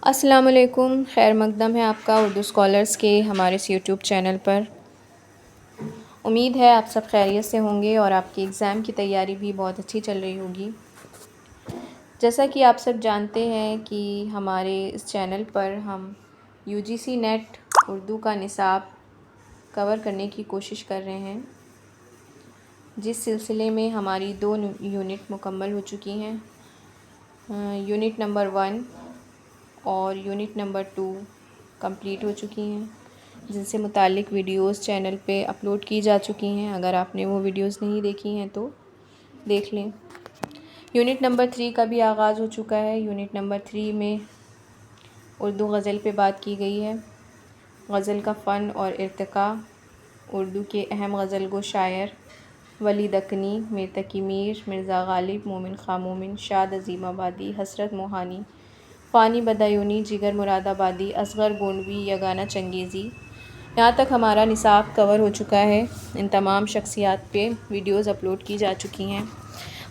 السلام علیکم، خیر مقدم ہے آپ کا اردو اسکالرس کے ہمارے اس یوٹیوب چینل پر۔ امید ہے آپ سب خیریت سے ہوں گے اور آپ کی ایگزام کی تیاری بھی بہت اچھی چل رہی ہوگی۔ جیسا کہ آپ سب جانتے ہیں کہ ہمارے اس چینل پر ہم UGC نیٹ اردو کا نصاب کور کرنے کی کوشش کر رہے ہیں، جس سلسلے میں ہماری 2 یونٹ مکمل ہو چکی ہیں، یونٹ نمبر 1 اور یونٹ نمبر 2 کمپلیٹ ہو چکی ہیں، جن سے متعلق ویڈیوز چینل پہ اپلوڈ کی جا چکی ہیں۔ اگر آپ نے وہ ویڈیوز نہیں دیکھی ہیں تو دیکھ لیں۔ یونٹ نمبر 3 کا بھی آغاز ہو چکا ہے۔ یونٹ نمبر 3 میں اردو غزل پہ بات کی گئی ہے۔ غزل کا فن اور ارتقاء، اردو کے اہم غزل گو شاعر ولی دکنی، میر تقی میر، مرزا غالب، مومن خاں مومن، شاد عظیم آبادی، حسرت موہانی، فانی بدایونی، جگر مراد آبادی، اصغر گونڈوی، یگانہ چنگیزی، یہاں تک ہمارا نصاب کور ہو چکا ہے۔ ان تمام شخصیات پہ ویڈیوز اپلوڈ کی جا چکی ہیں۔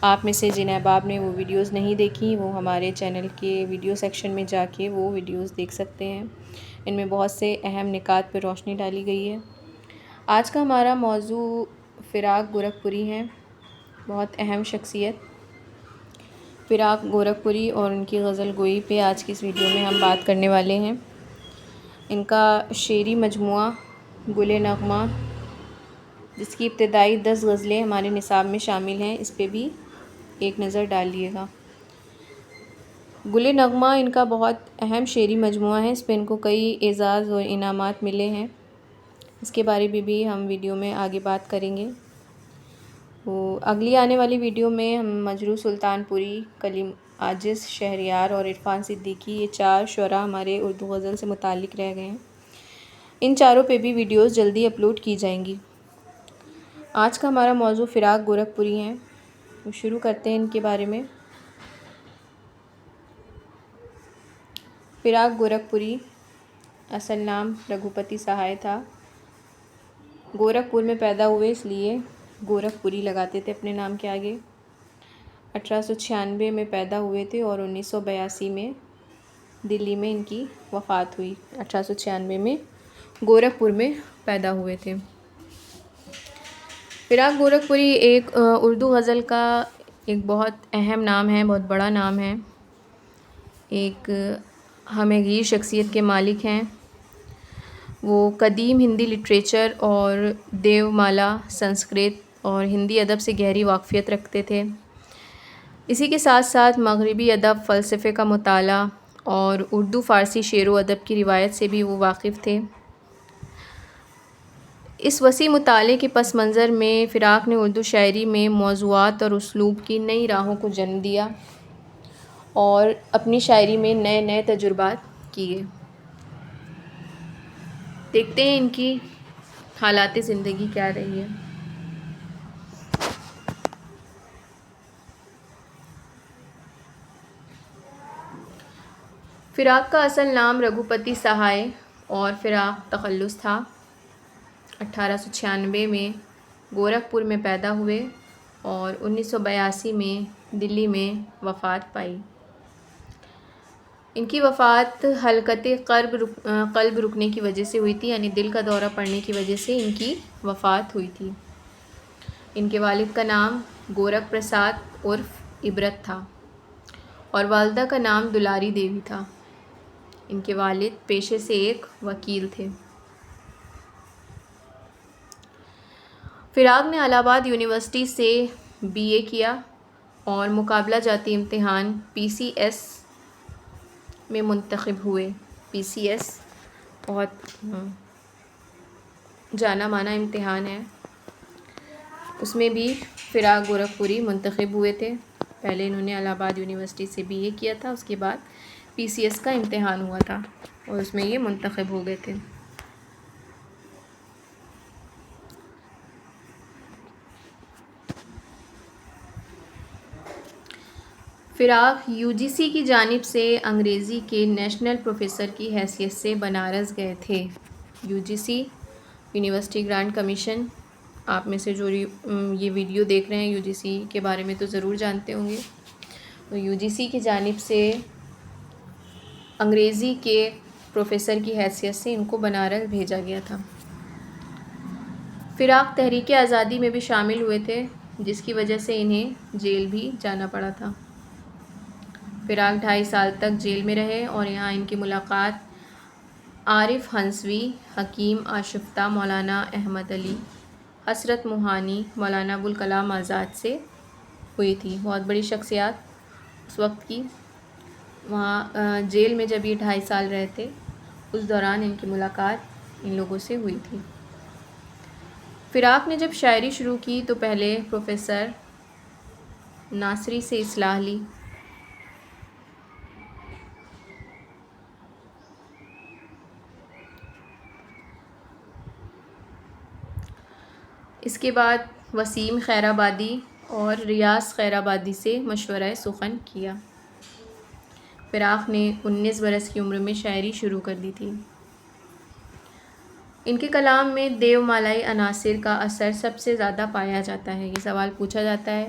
آپ میں سے جن احباب نے وہ ویڈیوز نہیں دیکھی وہ ہمارے چینل کے ویڈیو سیکشن میں جا کے وہ ویڈیوز دیکھ سکتے ہیں۔ ان میں بہت سے اہم نکات پہ روشنی ڈالی گئی ہے۔ آج کا ہمارا موضوع فراق گورکھپوری ہے، بہت اہم شخصیت فراق گورکھپوری اور ان کی غزل گوئی پہ آج کی اس ویڈیو میں ہم بات کرنے والے ہیں۔ ان کا شعری مجموعہ گل نغمہ، جس کی ابتدائی 10 غزلیں ہمارے نصاب میں شامل ہیں، اس پہ بھی ایک نظر ڈال لیے گا۔ گل نغمہ ان کا بہت اہم شعری مجموعہ ہے، اس پہ ان کو کئی اعزاز اور انعامات ملے ہیں، اس کے بارے میں بھی ہم ویڈیو میں آگے بات کریں گے۔ اگلی آنے والی ویڈیو میں ہم مجروح سلطان پوری، کلیم عاجز شہریار اور عرفان صدیقی، یہ 4 شعراء ہمارے اردو غزل سے متعلق رہ گئے ہیں۔ ان چاروں پہ بھی ویڈیوز جلدی اپلوڈ کی جائیں گی۔ آج کا ہمارا موضوع فراق گورکھپوری ہے، تو شروع کرتے ہیں ان کے بارے میں۔ فراق گورکھپوری اصل نام رگھوپتی سہائے تھا۔ گورکھپور میں پیدا ہوئے، اس لیے گورکھپوری لگاتے تھے اپنے نام کے آگے۔ 1896 میں پیدا ہوئے تھے اور 1982 میں دلی میں ان کی وفات ہوئی۔ 1896 میں گورکھپور میں پیدا ہوئے تھے۔ فراق گورکھپوری ایک اردو غزل کا ایک بہت اہم نام ہے، بہت بڑا نام ہے، ایک ہمہ گیر شخصیت کے مالک ہیں۔ وہ قدیم ہندی لٹریچر اور دیومالا، سنسکرت اور ہندی ادب سے گہری واقفیت رکھتے تھے۔ اسی کے ساتھ ساتھ مغربی ادب، فلسفے کا مطالعہ اور اردو فارسی شعر و ادب کی روایت سے بھی وہ واقف تھے۔ اس وسیع مطالعے کے پس منظر میں فراق نے اردو شاعری میں موضوعات اور اسلوب کی نئی راہوں کو جنم دیا اور اپنی شاعری میں نئے نئے تجربات کیے۔ دیکھتے ہیں ان کی حالات زندگی کیا رہی ہے۔ فراق کا اصل نام رگھوپتی سہائے اور فراق تخلص تھا۔ 1896 میں گورکھپور میں پیدا ہوئے اور 1982 میں دلی میں وفات پائی۔ ان کی وفات حلقۃ قلب رکنے کی وجہ سے ہوئی تھی، یعنی دل کا دورہ پڑنے کی وجہ سے ان کی وفات ہوئی تھی۔ ان کے والد کا نام گورکھ پرساد عرف عبرت تھا اور والدہ کا نام دلاری دیوی تھا۔ ان کے والد پیشے سے ایک وکیل تھے۔ فراق نے الہ آباد یونیورسٹی سے BA کیا اور مقابلہ جاتی امتحان PCS میں منتخب ہوئے۔ PCS بہت جانا مانا امتحان ہے، اس میں بھی فراق گورکھپوری منتخب ہوئے تھے۔ پہلے انہوں نے الہ آباد یونیورسٹی سے BA کیا تھا، اس کے بعد PCS کا امتحان ہوا تھا اور اس میں یہ منتخب ہو گئے تھے۔ فراق UGC کی جانب سے انگریزی کے نیشنل پروفیسر کی حیثیت سے بنارس گئے تھے۔ UGC یونیورسٹی گرانٹ کمیشن، آپ میں سے جو یہ ویڈیو دیکھ رہے ہیں UGC کے بارے میں تو ضرور جانتے ہوں گے۔ تو UGC کی جانب سے انگریزی کے پروفیسر کی حیثیت سے ان کو بنارس بھیجا گیا تھا۔ فراق تحریک آزادی میں بھی شامل ہوئے تھے، جس کی وجہ سے انہیں جیل بھی جانا پڑا تھا۔ فراق 2.5 سال تک جیل میں رہے اور یہاں ان کی ملاقات عارف ہنسوی، حکیم آشفتہ، مولانا احمد علی، حسرت موہانی، مولانا ابوالکلام آزاد سے ہوئی تھی۔ بہت بڑی شخصیات اس وقت کی۔ وہاں جیل میں جب یہ 2.5 سال رہے تھے، اس دوران ان کی ملاقات ان لوگوں سے ہوئی تھی۔ فراق نے جب شاعری شروع کی تو پہلے پروفیسر ناصری سے اصلاح لی۔ اس کے بعد وسیم خیرآبادی اور ریاض خیرآبادی سے مشورہ سخن کیا۔ فراق نے 19 برس کی عمر میں شاعری شروع کر دی تھی۔ ان کے کلام میں دیو مالائی عناصر کا اثر سب سے زیادہ پایا جاتا ہے۔ یہ سوال پوچھا جاتا ہے،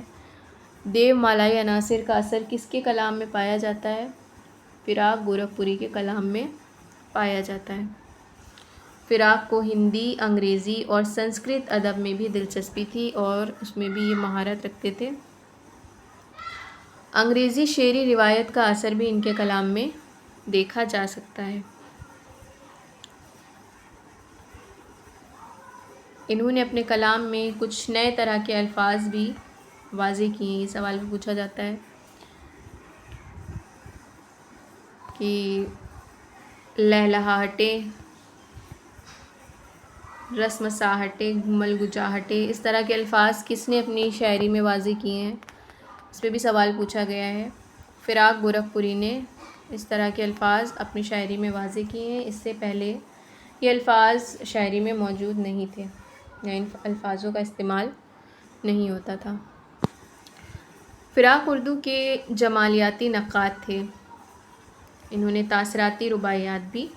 دیو مالائی عناصر کا اثر کس کے کلام میں پایا جاتا ہے؟ فراق گورکھپوری کے کلام میں پایا جاتا ہے۔ فراق کو ہندی، انگریزی اور سنسکرت ادب میں بھی دلچسپی تھی اور اس میں بھی یہ مہارت رکھتے تھے۔ انگریزی شعری روایت کا اثر بھی ان کے کلام میں دیکھا جا سکتا ہے۔ انہوں نے اپنے کلام میں کچھ نئے طرح کے الفاظ بھی واضح کیے ہیں۔ یہ سوال بھی پوچھا جاتا ہے کہ لہلہاہٹیں، رسم ساہٹیں، گھومل گجاہٹیں، اس طرح کے الفاظ کس نے اپنی شاعری میں واضح کیے ہیں؟ اس پہ بھی سوال پوچھا گیا ہے۔ فراق گورکھپوری نے اس طرح کے الفاظ اپنی شاعری میں واضح کیے ہیں۔ اس سے پہلے یہ الفاظ شاعری میں موجود نہیں تھے یا ان الفاظوں کا استعمال نہیں ہوتا تھا۔ فراق اردو کے جمالیاتی نقاد تھے۔ انہوں نے تاثراتی رباعیات بھی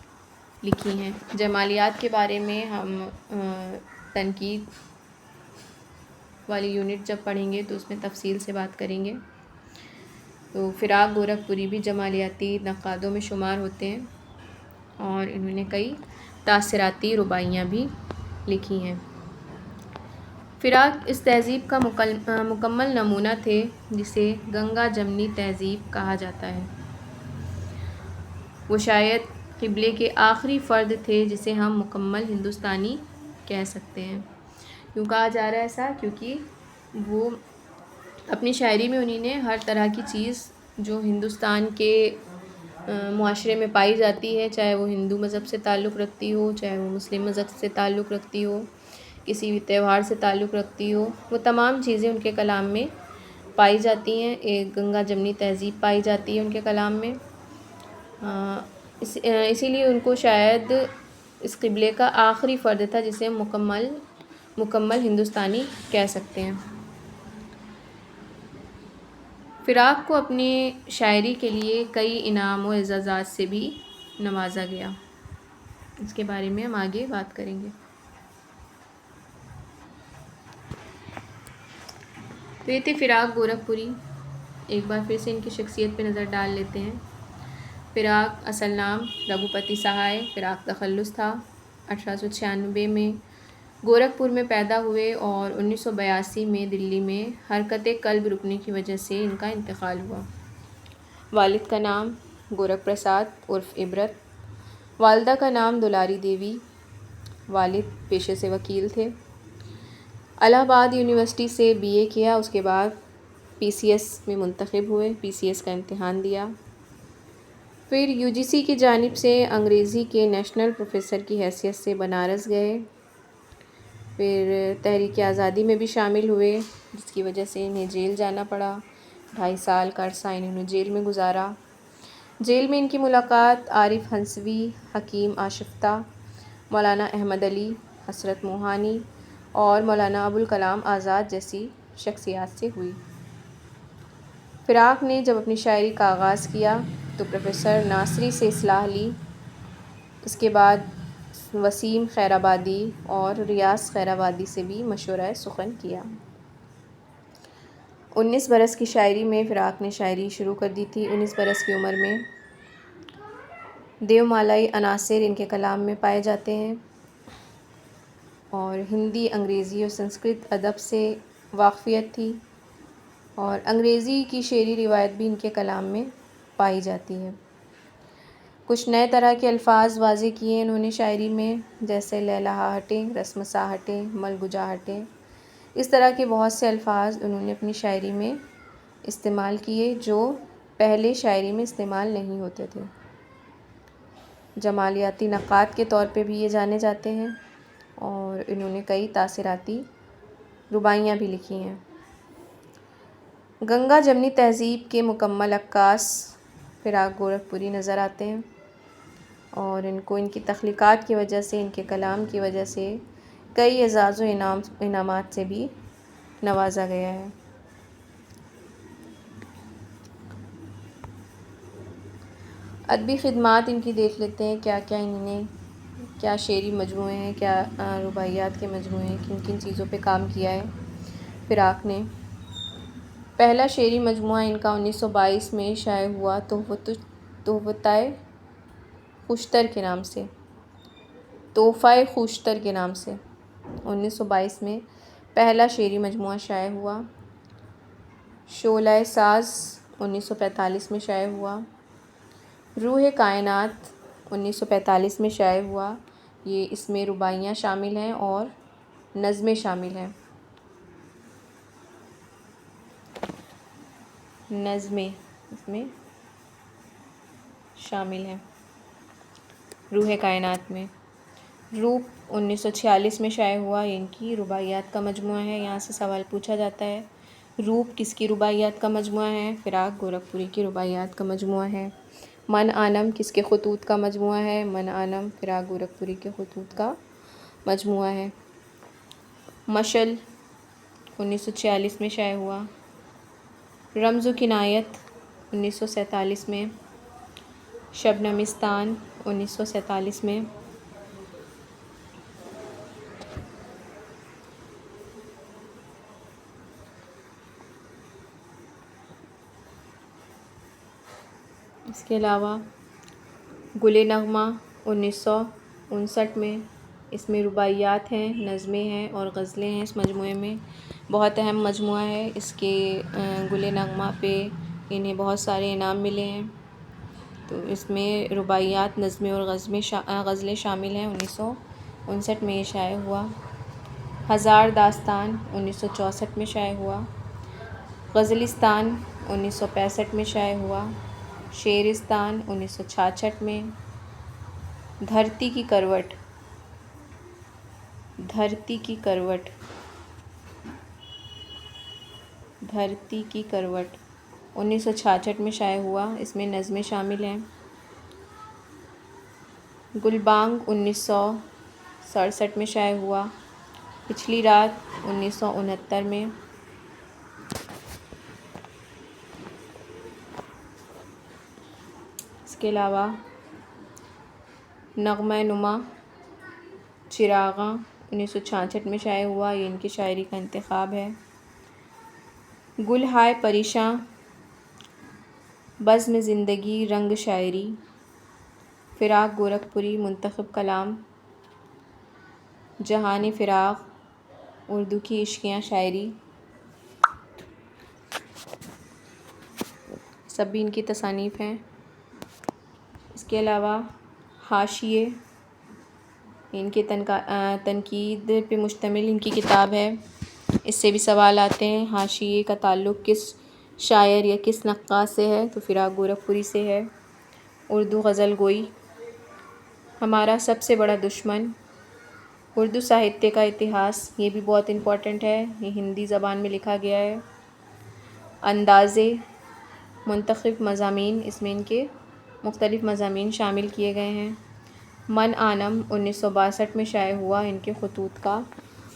لکھی ہیں۔ جمالیات کے بارے میں ہم تنقید والی یونٹ جب پڑھیں گے تو اس میں تفصیل سے بات کریں گے۔ تو فراق گورکھپوری بھی جمالیاتی نقادوں میں شمار ہوتے ہیں اور انہوں نے کئی تاثراتی رباعیاں بھی لکھی ہیں۔ فراق اس تہذیب کا مکمل نمونہ تھے جسے گنگا جمنی تہذیب کہا جاتا ہے۔ وہ شاید قبلے کے آخری فرد تھے جسے ہم مکمل ہندوستانی کہہ سکتے ہیں۔ کیوں کہا جا رہا ہے ایسا؟ کیونکہ وہ اپنی شاعری میں انہی نے ہر طرح کی چیز جو ہندوستان کے معاشرے میں پائی جاتی ہے، چاہے وہ ہندو مذہب سے تعلق رکھتی ہو، چاہے وہ مسلم مذہب سے تعلق رکھتی ہو، کسی بھی تہوار سے تعلق رکھتی ہو، وہ تمام چیزیں ان کے کلام میں پائی جاتی ہیں۔ ایک گنگا جمنی تہذیب پائی جاتی ہے ان کے کلام میں۔ اسی لیے ان کو شاید اس قبلے کا آخری فرد تھا جسے مکمل ہندوستانی کہہ سکتے ہیں۔ فراق کو اپنی شاعری کے لیے کئی انعام و اعزازات سے بھی نوازا گیا۔ اس کے بارے میں ہم آگے بات کریں گے۔ تو یہ تھے فراق گورکھپوری۔ ایک بار پھر سے ان کی شخصیت پہ نظر ڈال لیتے ہیں۔ فراق اصل نام رگھوپتی سہائے فراق تخلص تھا۔ 1896 میں گورکھپور میں پیدا ہوئے اور 1982 میں دلی میں حرکت قلب رکنے کی وجہ سے ان کا انتقال ہوا۔ والد کا نام گورکھ پرساد عرف عبرت، والدہ کا نام دلاری دیوی۔ والد پیشے سے وکیل تھے۔ الہ آباد یونیورسٹی سے BA کیا، اس کے بعد PCS میں منتخب ہوئے، PCS کا امتحان دیا۔ پھر UGC کی جانب سے انگریزی کے نیشنل پروفیسر کی حیثیت سے بنارس گئے۔ پھر تحریک آزادی میں بھی شامل ہوئے، جس کی وجہ سے انہیں جیل جانا پڑا۔ 2.5 سال کا عرصہ انہوں نے جیل میں گزارا۔ جیل میں ان کی ملاقات عارف ہنسوی، حکیم آشفتہ، مولانا احمد علی، حسرت موہانی اور مولانا ابوالکلام آزاد جیسی شخصیات سے ہوئی۔ فراق نے جب اپنی شاعری کا آغاز کیا تو پروفیسر ناصری سے اصلاح لی۔ اس کے بعد وسیم خیرآبادی اور ریاض خیرآبادی سے بھی مشورہ سخن کیا۔ 19 برس کی شاعری میں فراق نے شاعری شروع کر دی تھی۔ 19 برس کی عمر میں دیومالائی عناصر ان کے کلام میں پائے جاتے ہیں، اور ہندی، انگریزی اور سنسکرت ادب سے واقفیت تھی، اور انگریزی کی شعری روایت بھی ان کے کلام میں پائی جاتی ہے۔ کچھ نئے طرح کے الفاظ واضح کیے انہوں نے شاعری میں، جیسے لیلہا ہٹیں، رسمسا ہٹیں، ملگجا ہٹیں۔ اس طرح کے بہت سے الفاظ انہوں نے اپنی شاعری میں استعمال کیے جو پہلے شاعری میں استعمال نہیں ہوتے تھے۔ جمالیاتی نقاد کے طور پہ بھی یہ جانے جاتے ہیں، اور انہوں نے کئی تاثراتی رباعیاں بھی لکھی ہیں۔ گنگا جمنی تہذیب کے مکمل عکاس فراق گورکھپوری نظر آتے ہیں، اور ان کو ان کی تخلیقات کی وجہ سے، ان کے کلام کی وجہ سے کئی اعزاز و انعامات سے بھی نوازا گیا ہے۔ ادبی خدمات ان کی دیکھ لیتے ہیں، کیا کیا انہوں نے، کیا شعری مجموعے ہیں، کیا رباعیات کے مجموعے ہیں، کن کن چیزوں پہ کام کیا ہے فراق نے۔ پہلا شعری مجموعہ ان کا 1922 میں شائع ہوا، تحفۂ خوشتر کے نام سے، تحفۂ خوشتر کے نام سے 1922 میں پہلا شعری مجموعہ شائع ہوا۔ شعلۂ ساز 1945 میں شائع ہوا۔ روح کائنات 1945 میں شائع ہوا، یہ اس میں رباعیاں شامل ہیں اور نظمیں شامل ہیں۔ نظمیں اس میں شامل ہیں روح کائنات میں۔ روپ 1946 میں شائع ہوا، یہ ان کی رباعیات کا مجموعہ ہے۔ یہاں سے سوال پوچھا جاتا ہے، روپ کس کی رباعیات کا مجموعہ ہے؟ فراق گورکھپوری کی رباعیات کا مجموعہ ہے۔ من آنم کس کے خطوط کا مجموعہ ہے؟ من آنم فراق گورکھپوری کے خطوط کا مجموعہ ہے۔ مشعل 1946 میں شائع ہوا۔ رمز و کنایت 1947 میں۔ شبنمستان 1947 میں۔ اس کے علاوہ گل نغمہ 1959 میں، اس میں رباعیات ہیں، نظمیں ہیں اور غزلیں ہیں۔ اس مجموعے میں بہت اہم مجموعہ ہے۔ اس کے گل نغمہ پہ انہیں بہت سارے انعام ملے ہیں، تو اس میں رباعیات، نظمیں اور غزلیں شامل ہیں۔ 1959 میں یہ شائع ہوا۔ ہزار داستان 1964 میں شائع ہوا۔ غزلستان 1965 میں شائع ہوا۔ شعرستان 1966 میں۔ دھرتی کی کروٹ 1966 میں شائع ہوا، اس میں نظمیں شامل ہیں۔ گلبانگ 1967 میں شائع ہوا۔ پچھلی رات 1969 میں۔ اس کے علاوہ نغمہ نما چراغاں 1966 میں شائع ہوا، یہ ان کی شاعری کا انتخاب ہے۔ گل ہائے پریشاں، بزم زندگی، رنگ شاعری، فراق گورکھپوری منتخب کلام۔ جہان فراق، اردو کی عشقیاں شاعری، سب بھی ان کی تصانیف ہیں۔ اس کے علاوہ حاشیے، ان کے تنقید پہ مشتمل ان کی کتاب ہے، اس سے بھی سوال آتے ہیں۔ حاشیے کا تعلق کس شاعر یا کس نقاد سے ہے؟ تو فراق گورکھپوری سے ہے۔ اردو غزل گوئی، ہمارا سب سے بڑا دشمن، اردو ساہتیہ کا اتہاس، یہ بھی بہت امپورٹنٹ ہے، یہ ہندی زبان میں لکھا گیا ہے۔ اندازے، منتخب مضامین، اس میں ان کے مختلف مضامین شامل کیے گئے ہیں۔ من آنم 1962 میں شائع ہوا، ان کے خطوط کا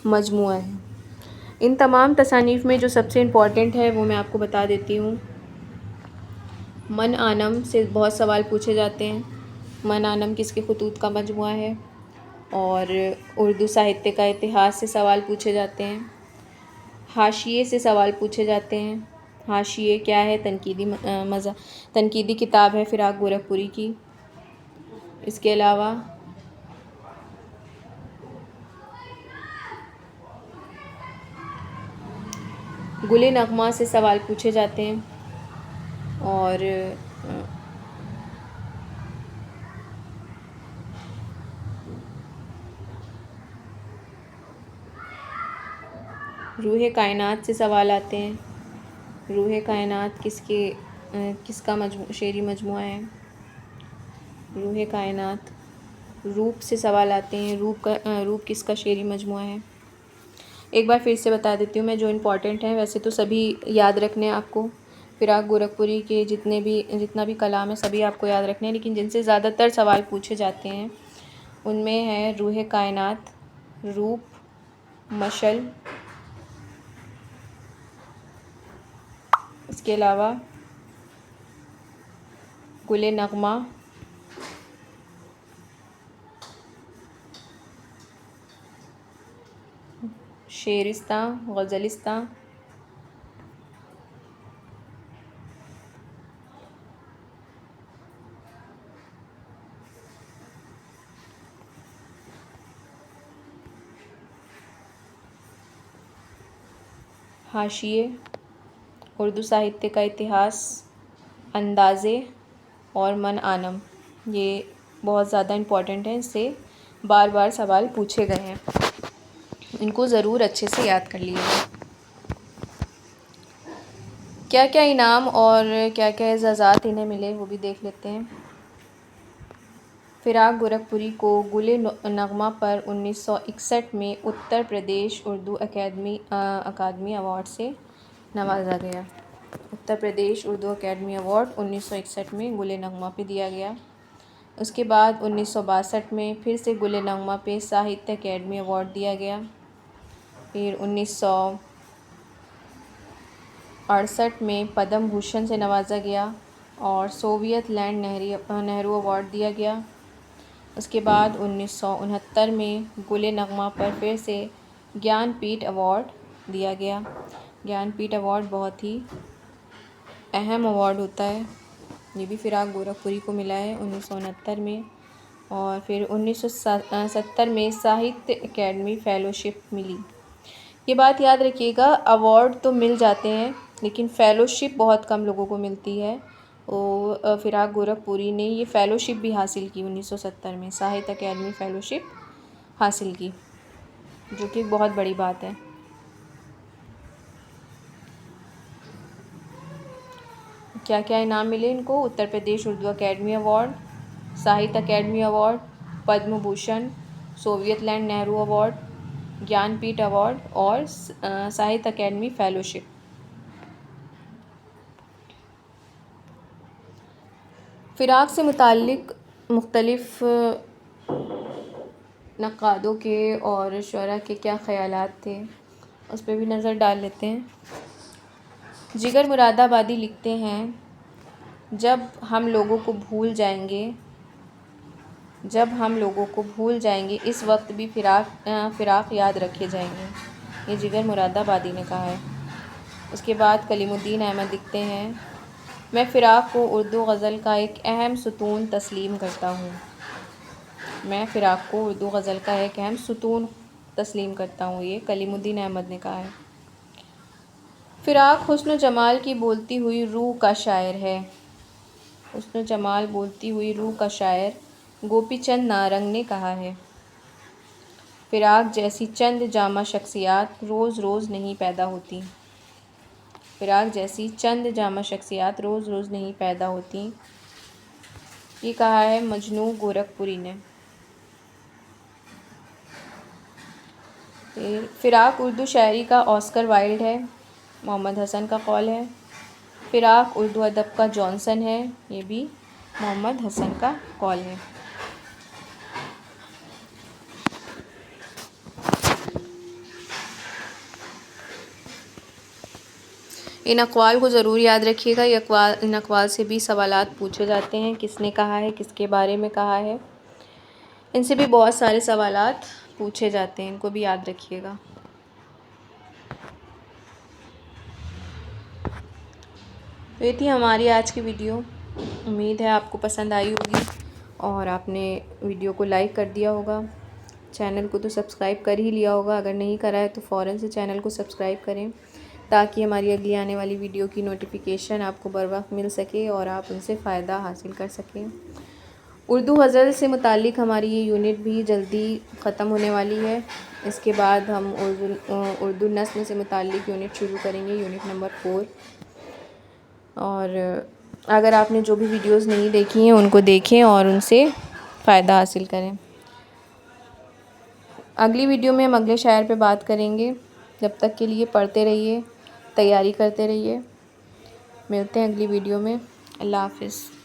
مجموعہ ہے۔ ان تمام تصانیف میں جو سب سے امپورٹنٹ ہے وہ میں آپ کو بتا دیتی ہوں۔ من آنم سے بہت سوال پوچھے جاتے ہیں، من آنم کس کے خطوط کا مجموعہ ہے، اور اردو ساہتیہ کا اتہاس سے سوال پوچھے جاتے ہیں۔ حاشیے سے سوال پوچھے جاتے ہیں، حاشیے کیا ہے؟ تنقیدی کتاب ہے فراق گورکھپوری کی۔ اس کے علاوہ گل نغمہ سے سوال پوچھے جاتے ہیں، اور روح کائنات سے سوال آتے ہیں۔ روح کائنات کس کا شعری مجموعہ ہے؟ روح کائنات۔ روپ سے سوال آتے ہیں، روپ کس کا شعری مجموعہ ہے؟ ایک بار پھر سے بتا دیتی ہوں میں، جو امپورٹنٹ ہیں ویسے تو سبھی یاد رکھنے ہیں آپ کو، فراق گورکھپوری کے جتنا بھی کلام ہے سبھی آپ کو یاد رکھنے ہیں، لیکن جن سے زیادہ تر سوال پوچھے جاتے ہیں ان میں ہے روح کائنات، روپ، مشعل، اس کے علاوہ گل نغمہ، شعرستاں، غزلستاں، حاشیے، اردو ساہتیہ کا اتہاس، اندازے اور من آنم، یہ بہت زیادہ امپورٹنٹ ہیں، اس سے بار بار سوال پوچھے گئے ہیں، ان کو ضرور اچھے سے یاد کر لیجیے گا۔ کیا کیا انعام اور کیا کیا اعزازات انہیں ملے وہ بھی دیکھ لیتے ہیں۔ فراق گورکھپوری کو گل نغمہ پر 1961 میں اتر پردیش اردو اکادمی ایوارڈ سے نوازا گیا۔ اتر پردیش اردو اکیڈمی ایوارڈ 1961 میں گل نغمہ پہ دیا گیا۔ اس کے بعد 1962 میں پھر سے گل نغمہ پہ ساہتیہ اکیڈمی ایوارڈ دیا گیا۔ پھر 1968 میں پدم بھوشن سے نوازا گیا اور سوویت لینڈ نہرو ایوارڈ دیا گیا۔ اس کے بعد 1969 میں گل نغمہ پر پھر سے گیان پیٹھ ایوارڈ دیا گیا۔ گیان پیٹھ ایوارڈ بہت ہی اہم ایوارڈ ہوتا ہے، یہ بھی فراق گورکھپوری کو ملا ہے 1969 میں۔ اور پھر 1970 میں ساہتیہ اکیڈمی فیلوشپ ملی۔ یہ بات یاد رکھیے گا، ایوارڈ تو مل جاتے ہیں لیکن فیلوشپ بہت کم لوگوں کو ملتی ہے، فراق گورکھپوری نے یہ فیلوشپ بھی حاصل کی 1970 میں، ساہتیہ اکیڈمی فیلوشپ حاصل کی، جو کہ ایک بہت بڑی بات ہے۔ کیا کیا انعام ملے ان کو؟ Uttar Pradesh Urdu academy award, Sahitya academy award, Padma Bhushan, Soviet Land Nehru award, Jnanpith award اور ساہتیہ اکیڈمی فیلوشپ۔ فراق سے متعلق مختلف نقادوں کے اور شعراء کے کیا خیالات تھے اس پہ بھی نظر ڈال لیتے ہیں۔ جگر مراد آبادی لکھتے ہیں، جب ہم لوگوں کو بھول جائیں گے اس وقت بھی فراق یاد رکھے جائیں گے، یہ جگر مراد آبادی نے کہا ہے۔ اس کے بعد کلیم الدین احمد لکھتے ہیں، میں فراق کو اردو غزل کا ایک اہم ستون تسلیم کرتا ہوں۔ یہ کلیم الدین احمد نے کہا ہے۔ فراق حسن و جمال کی بولتی ہوئی روح کا شاعر ہے۔ حسن و جمال بولتی ہوئی روح کا شاعر گوپی چند نارنگ نے کہا ہے۔ فراق جیسی چند جامع شخصیات روز روز نہیں پیدا ہوتی۔ یہ کہا ہے مجنوں گورکھپوری نے۔ فراق اردو شاعری کا آسکر وائلڈ ہے، محمد حسن کا قول ہے۔ فراق اردو ادب کا جانسن ہے، یہ بھی محمد حسن کا قول ہے۔ ان اقوال کو ضرور یاد رکھیے گا، ان اقوال سے بھی سوالات پوچھے جاتے ہیں، کس نے کہا ہے، کس کے بارے میں کہا ہے، ان سے بھی بہت سارے سوالات پوچھے جاتے ہیں، ان کو بھی یاد رکھیے گا۔ یہ تھی ہماری آج کی ویڈیو، امید ہے آپ کو پسند آئی ہوگی اور آپ نے ویڈیو کو لائک کر دیا ہوگا، چینل کو تو سبسکرائب کر ہی لیا ہوگا، اگر نہیں کرا ہے تو فوراً سے چینل کو سبسکرائب کریں تاکہ ہماری اگلی آنے والی ویڈیو کی نوٹیفیکیشن آپ کو بر وقت مل سکے اور آپ ان سے فائدہ حاصل کر سکیں۔ اردو غزل سے متعلق ہماری یہ یونٹ بھی جلدی ختم ہونے والی ہے، اس کے بعد ہم اردو نظم سے متعلق یونٹ شروع کریں گے، یونٹ نمبر 4۔ اور اگر آپ نے جو بھی ویڈیوز نہیں دیکھی ہیں ان کو دیکھیں اور ان سے فائدہ حاصل کریں۔ اگلی ویڈیو میں ہم اگلے شاعر پہ بات کریں گے، جب تک کے لیے پڑھتے رہیے، تیاری کرتے رہیے۔ ملتے ہیں اگلی ویڈیو میں، اللہ حافظ۔